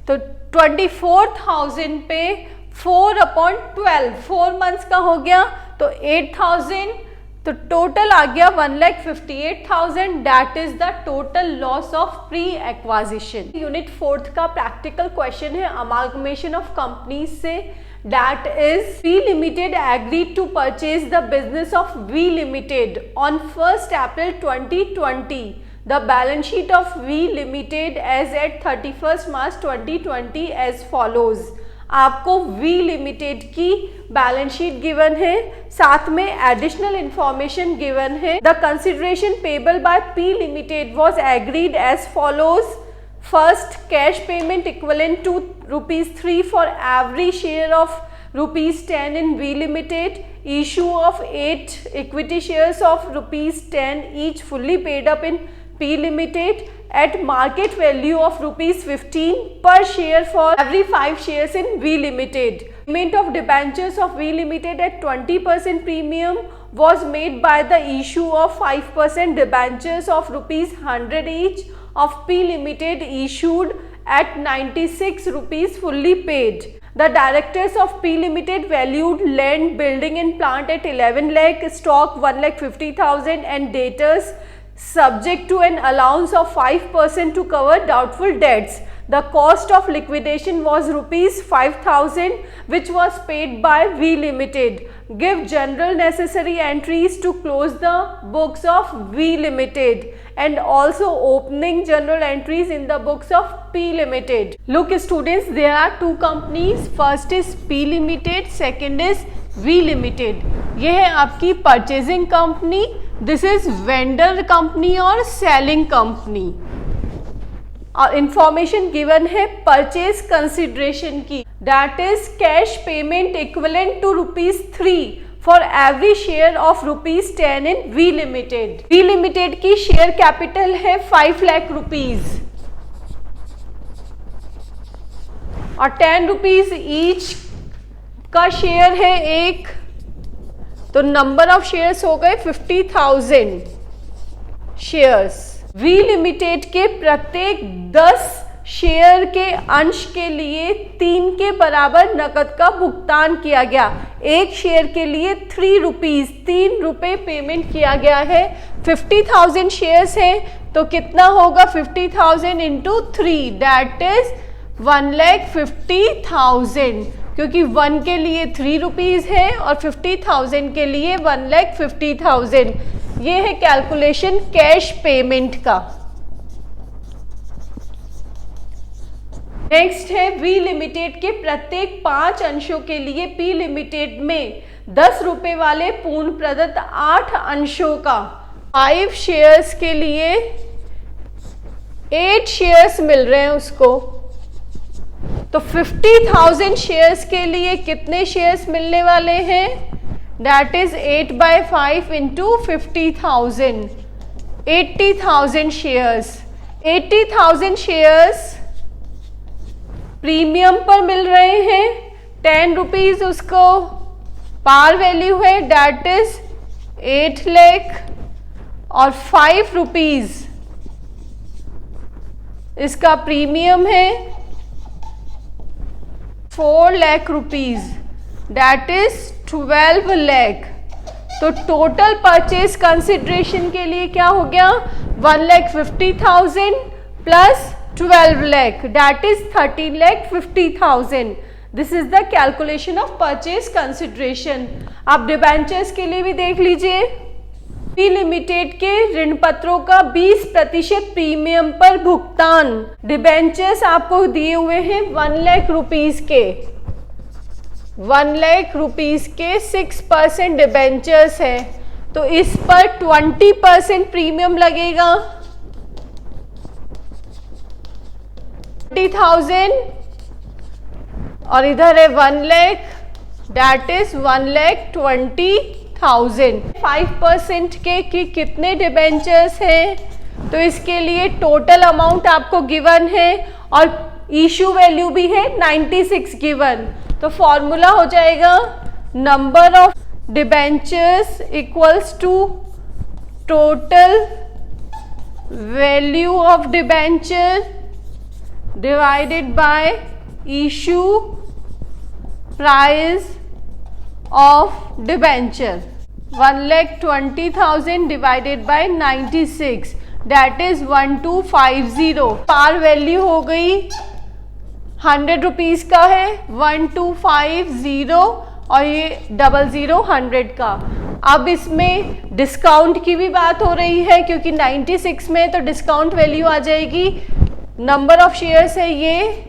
तो 24,000 पे 4/12 4 मंथ्स का हो गया तो 8,000, तो टोटल आ गया 1,58,000। That is the total loss of pre acquisition. Unit 4 का प्रैक्टिकल क्वेश्चन है अमालगमेशन ऑफ कंपनीज से। That is V Limited agreed to purchase the business of V Limited on 1st April 2020. The balance sheet of V Limited as at 31st March 2020 as follows. आपको V limited की balance sheet given है, साथ में additional information given है। The consideration payable by P limited was agreed as follows. First, cash payment equivalent to ₹3 for every share of ₹10 in V Limited, issue of 8 equity shares of ₹10 each fully paid up in P Limited at market value of ₹15 per share for every 5 shares in V Limited. Payment of debentures of V Limited at 20% premium was made by the issue of 5% debentures of ₹100 each of P Limited issued at 96 rupees fully paid. The directors of P Limited valued land, building and plant at 11 lakh, stock 1,50,000 and debtors subject to an allowance of 5% to cover doubtful debts. The cost of liquidation was ₹5,000 which was paid by V Limited. Give general necessary entries to close the books of V Limited and also opening general entries in the books of P Limited. Look students, there are two companies. First is P Limited, second is V Limited. यह है आपकी purchasing company, this is vendor company और selling company. और information given है purchase consideration की, that is cash payment equivalent to ₹3 for every share of ₹10 in V limited. V limited की share capital है 5 lakh rupees और 10 रुपीज ईच का share है एक, तो नंबर ऑफ शेयर्स हो गए 50,000 शेयर्स। V लिमिटेड के प्रत्येक 10 शेयर के अंश के लिए 3 के बराबर नकद का भुगतान किया गया। एक शेयर के लिए 3 रुपए पेमेंट किया गया है। 50,000 शेयर्स हैं तो कितना होगा 50,000 इंटू 3, दैट इज 1,50,000। क्योंकि 1 के लिए 3 रुपीज़ है और 50,000 के लिए 1,50,000। ये है कैलकुलेशन कैश पेमेंट का। नेक्स्ट है वी लिमिटेड के प्रत्येक 5 अंशों के लिए पी लिमिटेड में 10 रुपए वाले पूर्ण प्रदत्त 8 अंशों का 5 शेयर्स के लिए 8 शेयर्स मिल रहे हैं उसको। तो 50,000 शेयर्स के लिए कितने शेयर्स मिलने वाले हैं? That is 8/5 into 50,000, 80,000 shares. 80,000 shares premium पर मिल रहे हैं, 10 रुपीज उसको पार वैल्यू है, दैट इज 8 लाख, और 5 रुपीज इसका प्रीमियम है 4 lakh rupees, that is 12 lakh. तो टोटल परचेज कंसिडरेशन के लिए क्या हो गया? 1,50,000 plus 12 lakh, that is 13,50,000. This is the calculation of purchase consideration. आप डिबेंचर्स के लिए भी देख लीजिए। पी लिमिटेड के ऋण पत्रों का 20% प्रीमियम पर भुगतान। डिबेंचर्स आपको दिए हुए हैं 1 लाख रुपीज के, 1 लाख रुपीज के 6% डिबेंचर्स है, तो इस पर 20% प्रीमियम लगेगा 20,000, और इधर है 1 लाख, दैट इज 1,20,000। 5% के कि कितने डिबेंचर्स हैं? तो इसके लिए टोटल अमाउंट आपको गिवन है और इशू वैल्यू भी है 96 गिवन। तो फॉर्मूला हो जाएगा number of debentures equals to total value of debenture divided by issue price of debenture। 1,20,000 divided by 96, that is 1,250। Par value हो गई 100 रुपीज का है, 1,250, और ये 00 100 का। अब इसमें डिस्काउंट की भी बात हो रही है, क्योंकि 96 में तो डिस्काउंट वैल्यू आ जाएगी। नंबर ऑफ शेयर्स है ये,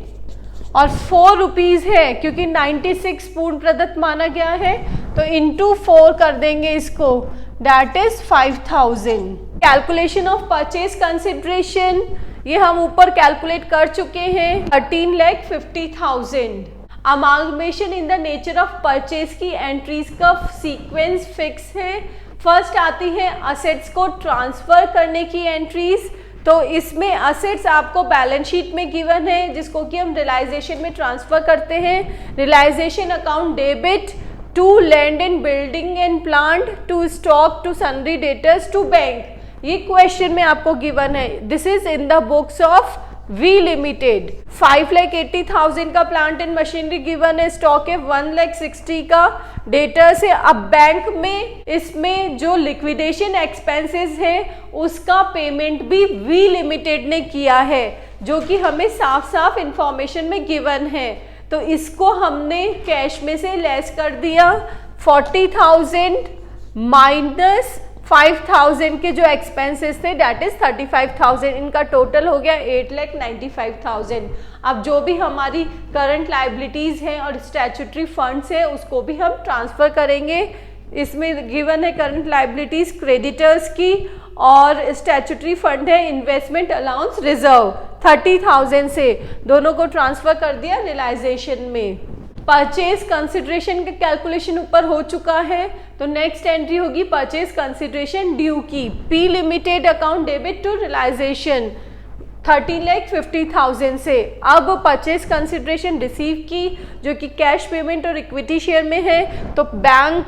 और 4 रुपीज है, क्योंकि 96 पूर्ण प्रदत्त माना गया है, तो इंटू 4 कर देंगे इसको, that is 5,000। Calculation of purchase consideration ये हम ऊपर कैलकुलेट कर चुके हैं, 13,50,000। Amalgamation in the nature of purchase की एंट्रीज का सीक्वेंस फिक्स है। फर्स्ट आती है असेट्स को ट्रांसफर करने की एंट्रीज। तो इसमें असेट्स आपको बैलेंस शीट में गिवन है, जिसको कि हम रियलाइजेशन में ट्रांसफर करते हैं। Realisation account debit to land and building and plant, to stock, to sundry debtors, to bank. ये क्वेश्चन में आपको गिवन है। This is in the books of V limited. 5,80,000 का प्लांट एंड मशीनरी गिवन है, stock है 1,60,000 का, debtors है। अब बैंक में इसमें जो लिक्विडेशन एक्सपेंसेस है उसका पेमेंट भी वी लिमिटेड ने किया है, जो कि हमें साफ साफ इंफॉर्मेशन में गिवन है। तो इसको हमने कैश में से लेस कर दिया। 40,000 माइनस 5,000 के जो एक्सपेंसेस थे, दैट इज 35,000। इनका टोटल हो गया 8,95,000। अब जो भी हमारी करंट लाइबिलिटीज हैं और स्टैट्यूटरी फंड्स है, उसको भी हम ट्रांसफर करेंगे। इसमें गिवन है करंट लाइबिलिटीज क्रेडिटर्स की, और स्टैट्यूटरी फंड है इन्वेस्टमेंट अलाउंस रिजर्व। 30,000 से दोनों को ट्रांसफर कर दिया रियलाइजेशन में। परचेज कंसिडरेशन का कैलकुलेशन ऊपर हो चुका है, तो नेक्स्ट एंट्री होगी परचेज कंसिडरेशन ड्यू की। P limited account debit to realisation 13,50,000 से। अब परचेज कंसिडरेशन रिसीव की, जो कि कैश पेमेंट और इक्विटी शेयर में है, तो बैंक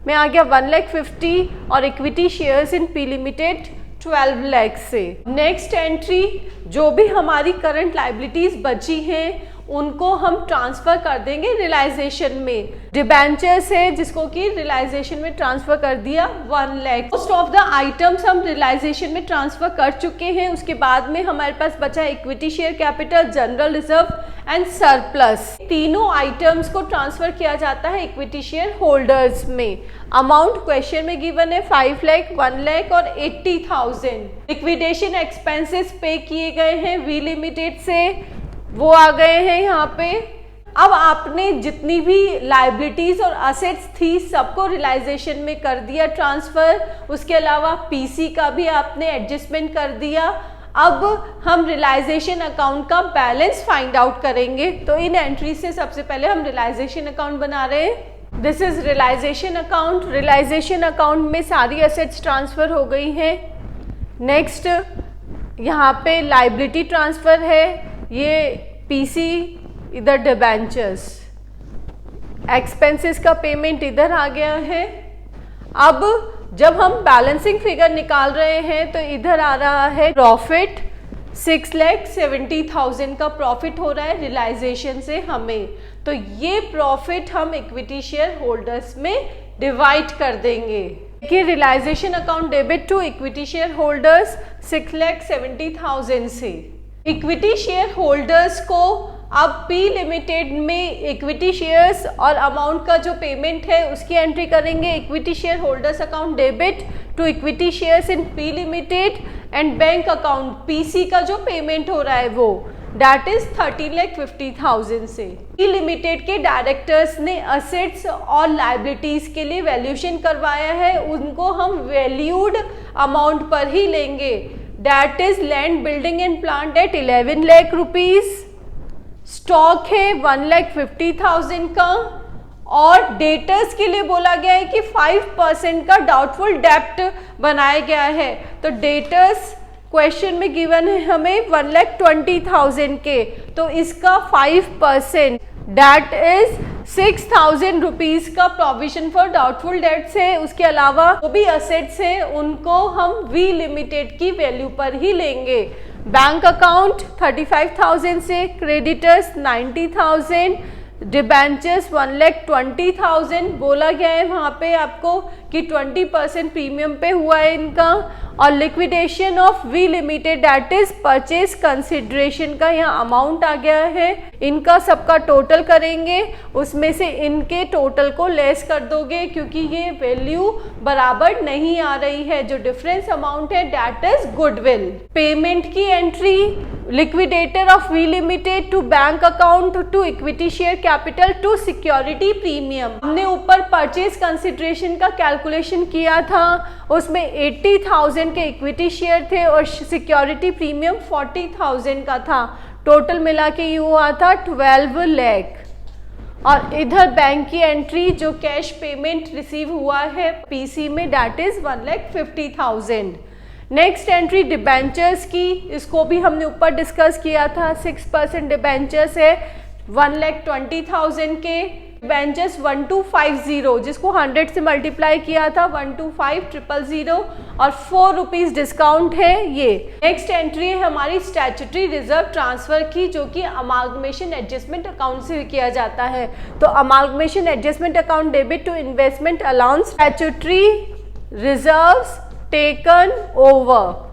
में आ गया 1,50,000 और equity shares in P limited 12 lakh से। नेक्स्ट एंट्री, जो भी हमारी करंट लाइबिलिटीज बची हैं उनको हम ट्रांसफर कर देंगे रियलाइजेशन में। डिबेंचर्स है जिसको कि रियलाइजेशन में ट्रांसफर कर दिया 1 lakh. Most of the items हम रियलाइजेशन में ट्रांसफर कर चुके हैं। उसके बाद में हमारे पास बचा equity share capital, general reserve and surplus. तीनों आइटम्स को ट्रांसफर किया जाता है इक्विटी शेयर होल्डर्स में। अमाउंट क्वेश्चन में गिवन है 5 लाख, 1 लाख और 80,000। लिक्विडेशन एक्सपेंसेस पे किए गए हैं वी लिमिटेड से, वो आ गए हैं यहाँ पे। अब आपने जितनी भी लाइबिलिटीज और असेट्स थी सबको रियलाइजेशन में कर दिया ट्रांसफर, उसके अलावा पीसी का भी आपने एडजस्टमेंट कर दिया। अब हम रियलाइजेशन अकाउंट का बैलेंस फाइंड आउट करेंगे। तो इन एंट्री से सबसे पहले हम रियलाइजेशन अकाउंट बना रहे हैं। This is realisation account. Realisation account में सारी असेट्स ट्रांसफर हो गई हैं। नेक्स्ट यहाँ पे लाइबिलिटी ट्रांसफर है, ये पीसी, इधर डिबेंचर्स, एक्सपेंसेस का पेमेंट इधर आ गया है। अब जब हम बैलेंसिंग फिगर निकाल रहे हैं तो इधर आ रहा है प्रॉफिट, 6,70,000 का प्रॉफिट हो रहा है रियलाइजेशन से हमें। तो ये प्रॉफिट हम इक्विटी शेयर होल्डर्स में डिवाइड कर देंगे कि realisation account debit to equity share holders 6,70,000 से। इक्विटी शेयर होल्डर्स को अब पी लिमिटेड में इक्विटी शेयर्स और अमाउंट का जो पेमेंट है उसकी एंट्री करेंगे। Equity share holders account debit to equity shares in P limited and bank account PC का जो पेमेंट हो रहा है वो दैट इज 13,50,000 से। पी लिमिटेड के डायरेक्टर्स ने असेट्स और लाइबिलिटीज के लिए वैल्यूएशन करवाया है, उनको हम वैल्यूड अमाउंट पर ही लेंगे। That is land, building and plant at 11 lakh rupees, stock है 1,50,000 का, और डेटर्स के लिए बोला गया है कि 5% का डाउटफुल डेप्ट बनाया गया है। तो डेटर्स क्वेश्चन में गिवन है हमें 1,20,000 के, तो इसका 5% दैट इज 6,000 रुपीज का प्रोविजन फॉर डाउटफुल डेट्स है। उसके अलावा जो भी असेट्स है उनको हम वी लिमिटेड की वैल्यू पर ही लेंगे। बैंक अकाउंट 35,000 से, क्रेडिटर्स 90,000, डिबेंचर्स 1,20,000 बोला गया है वहाँ पे आपको कि 20% प्रीमियम पे हुआ है इनका। और liquidation of V limited that is purchase consideration का यहाँ अमाउंट आ गया है। इनका सबका टोटल करेंगे, उसमें से इनके टोटल को लेस कर दोगे क्योंकि ये वैल्यू बराबर नहीं आ रही है। जो डिफरेंस अमाउंट है दैट इज गुडविल। पेमेंट की entry, liquidator of V limited to bank account to equity share capital to security premium. हमने ऊपर परचेज कंसिडरेशन का कैलकुलेशन किया था, उसमें 80,000 के इक्विटी शेयर थे और सिक्योरिटी प्रीमियम 40,000 का था। टोटल मिला के ये हुआ था 12 लाख। और इधर बैंक की एंट्री जो कैश पेमेंट रिसीव हुआ है पीसी में that is 1,50,000। Next entry debentures की, इसको भी हमने ऊपर डिस्कस किया था। 6% डिबेंचर्स है 1,20,000 के। डिबेंचर्स 1250 जिसको 100 से मल्टीप्लाई किया था 125,000 और 4 रुपीज डिस्काउंट है ये। नेक्स्ट एंट्री है हमारी स्टैट्यूटरी रिजर्व ट्रांसफर की, जो कि अमालगमेशन एडजस्टमेंट अकाउंट से किया जाता है। तो amalgamation adjustment account debit to investment allowance statutory reserves taken over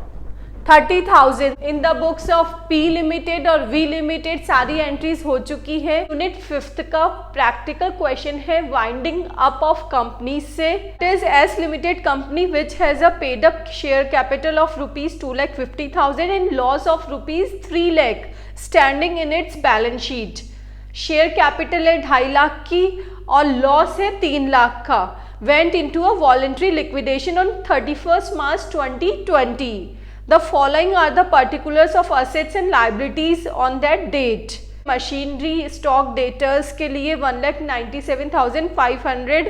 30,000 in the books of P limited और वी लिमिटेड सारी एंट्रीज हो चुकी है। यूनिट 5th का प्रैक्टिकल क्वेश्चन है वाइंडिंग अप ऑफ कंपनी से। It is S limited company which has a paid up share capital of rupees 2,50,000 and loss of rupees 3 lakh standing in its balance sheet. Share capital है 2.5 लाख की और loss है 3 लाख का। Went into a voluntary liquidation on 31 March 2020। The following are the particulars of assets and liabilities on that date. Machinery stock debtors के लिए 1,97,500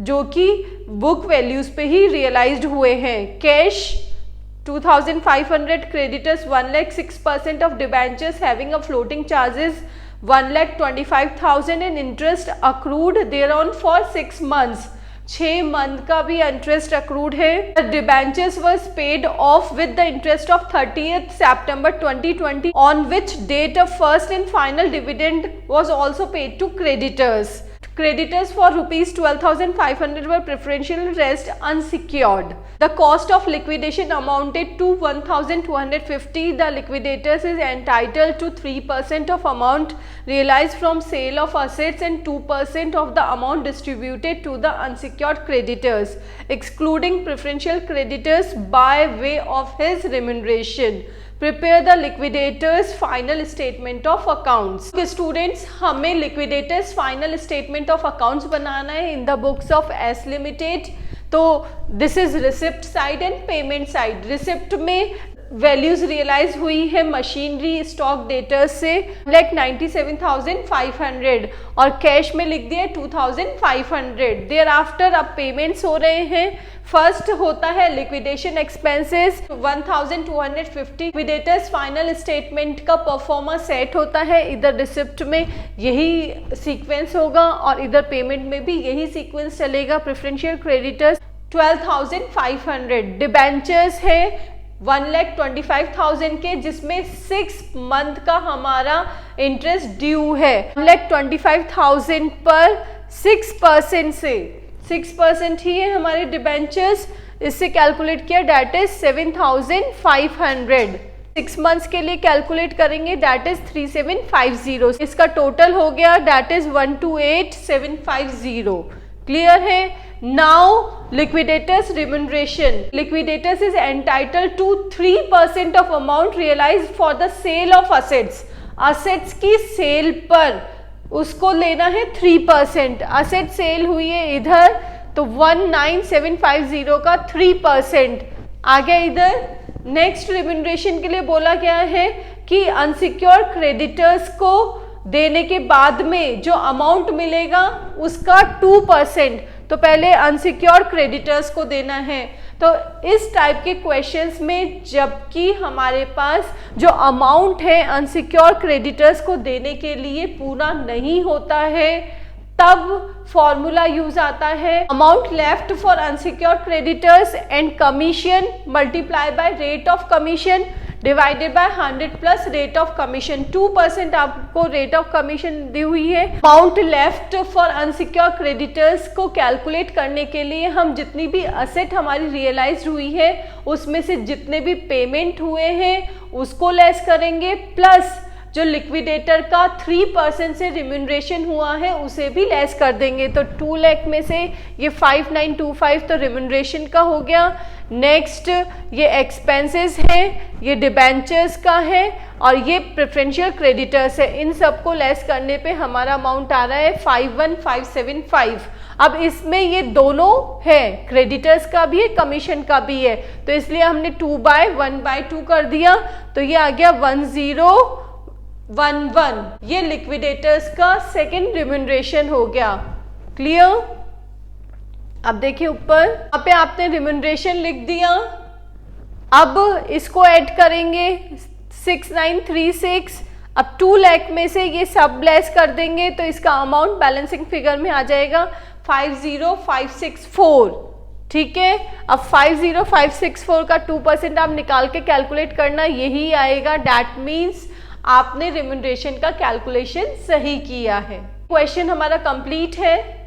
जो कि book values पे ही रियलाइज्ड हुए हैं। Cash 2,500, creditors 1,06% of debentures having a floating charges 1,25,000 and interest accrued there on for 6 months। 6 month का भी interest accrued है। Debentures was paid off with the interest of 30th September 2020 on which date a first and final dividend was also paid to creditors. Creditors for rupees 12,500 were preferential, rest unsecured. The cost of liquidation amounted to 1,250. The liquidators is entitled to 3% of amount realized from sale of assets and 2% of the amount distributed to the unsecured creditors, excluding preferential creditors by way of his remuneration. Prepare the liquidators final statement of accounts. Students, हमें liquidators final statement of accounts बनाना है in the books of S Limited. तो this is receipt side and payment side. Receipt में values realise हुई है machinery stock debtors से 1,97,500 और cash में लिख दिया 2,500. देयर आफ्टर अब पेमेंट्स हो रहे हैं. फर्स्ट होता है liquidation expenses 1,250. Liquidators final statement का परफॉर्मा सेट होता है. इधर रिसिप्ट में यही सीक्वेंस होगा और इधर पेमेंट में भी यही सीक्वेंस चलेगा. Preferential creditors 12,500. डिबेंचर्स है 1,25,000 के, जिसमें 6 मंथ का हमारा इंटरेस्ट ड्यू है. 1,25,000 पर 6% से 6% ही है हमारे डिबेंचर्स. इससे कैलकुलेट किया डेट इज 7,500. 6 मंथ्स के लिए कैलकुलेट करेंगे डेट इज 3,750. इसका टोटल हो गया डेट इज 128,750. क्लियर है. Now liquidators remuneration. Liquidators is entitled to 3% of amount realise for the sale of assets. Assets की सेल पर उसको लेना है 3%. असेट सेल हुई है इधर तो 19,750 का 3% आ गया इधर. नेक्स्ट रिम्यूनरेशन के लिए बोला गया है कि अनसिक्योर्ड क्रेडिटर्स को देने के बाद में जो अमाउंट मिलेगा उसका 2%. तो पहले अनसिक्योर्ड क्रेडिटर्स को देना है. तो इस टाइप के क्वेश्चंस में जबकि हमारे पास जो अमाउंट है अनसिक्योर्ड क्रेडिटर्स को देने के लिए पूरा नहीं होता है, तब फॉर्मूला यूज आता है amount left for unsecured creditors and commission multiply by rate of commission divided by 100 plus rate of commission. 2% आपको रेट ऑफ कमीशन दी हुई है. Amount left for unsecured creditors को कैलकुलेट करने के लिए हम जितनी भी असेट हमारी रियलाइज हुई है उसमें से जितने भी पेमेंट हुए हैं उसको लेस करेंगे, प्लस जो लिक्विडेटर का 3% से रिम्यूनरेशन हुआ है उसे भी लेस कर देंगे. तो 2 लाख में से ये 5,925 तो रिम्यूनरेशन का हो गया. नेक्स्ट ये एक्सपेंसेस हैं, ये डिबेंचर्स का है और ये प्रेफरेंशियल क्रेडिटर्स है. इन सबको लेस करने पे हमारा अमाउंट आ रहा है 51,575. अब इसमें ये दोनों है, क्रेडिटर्स का भी है कमीशन का भी है, तो इसलिए हमने 2/1/2 कर दिया. तो ये आ गया 1011. ये लिक्विडेटर्स का सेकेंड रिम्यूनरेशन हो गया. क्लियर. अब देखिए ऊपर यहाँ पे आपने रिम्यूनरेशन लिख दिया. अब इसको ऐड करेंगे 6,936. अब 2 लाख में से ये सब लेस कर देंगे तो इसका अमाउंट बैलेंसिंग फिगर में आ जाएगा 50,564. ठीक है. अब 50,564 का 2% आप निकाल के कैलकुलेट करना, यही आएगा. डैट मीन्स आपने रिम्यूनरेशन का कैलकुलेशन सही किया है. क्वेश्चन हमारा कंप्लीट है.